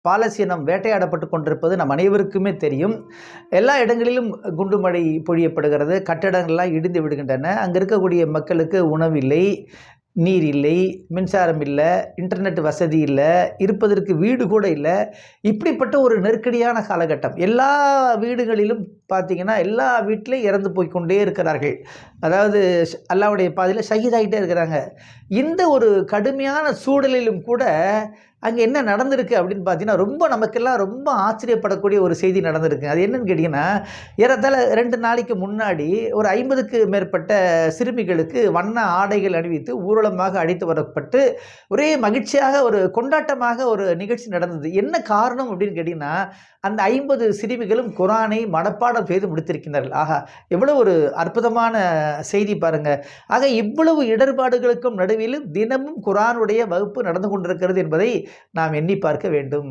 பாலஸ்தீனம் வேட்டையாடப்பட்டு கொண்டிருப்பது நம் அனைவருக்குமே தெரியும். எல்லா இடங்களிலும் குண்டுமழை பொழியப்படுகிறது. கட்டடங்கள்லாம் இடிந்து விடுகின்றன. அங்கே இருக்கக்கூடிய மக்களுக்கு உணவில்லை, நீர் இல்லை, மின்சாரம் இல்லை, இன்டர்நெட் வசதி இல்லை, இருப்பதற்கு வீடு கூட இல்லை. இப்படிப்பட்ட ஒரு நெருக்கடியான காலகட்டம். எல்லா வீடுகளிலும் பார்த்தீங்கன்னா, எல்லா வீட்டிலையும் இறந்து போய்க்கொண்டே இருக்கிறார்கள். அதாவது அல்லாஹ்வுடைய பாதையில் ஷஹீதாகிட்டே இருக்கிறாங்க. இந்த ஒரு கடுமையான சூழலிலும் கூட அங்கே என்ன நடந்திருக்கு அப்படின்னு பார்த்தீங்கன்னா, நமக்கெல்லாம் ரொம்ப ஆச்சரியப்படக்கூடிய ஒரு செய்தி நடந்திருக்கு. அது என்னன்னு கேட்டிங்கன்னா, ஏறத்தாழ 2 நாளைக்கு முன்னாடி ஒரு 50க்கு மேற்பட்ட சிறுமிகளுக்கு வண்ண ஆடைகள் அணிவித்து ஊர்வலமாக அழைத்து வரப்பட்டு ஒரே மகிழ்ச்சியாக ஒரு கொண்டாட்டமாக ஒரு நிகழ்ச்சி நடந்தது. என்ன காரணம் அப்படின்னு கேட்டிங்கன்னா, அந்த 50 சிறுமிகளும் குர்ஆனை மனப்பாடம் செய்து முடித்திருக்கிறார்கள். ஆஹா! எவ்வளவு ஒரு அற்புதமான செய்தி பாருங்க. ஆக இவ்வளவு இடர்பாடுகளுக்கும் நடுவிலும் தினமும் குர்ஆனுடைய வகுப்பு நடந்து கொண்டிருக்கிறது என்பதை நாம் எண்ணி பார்க்க வேண்டும்.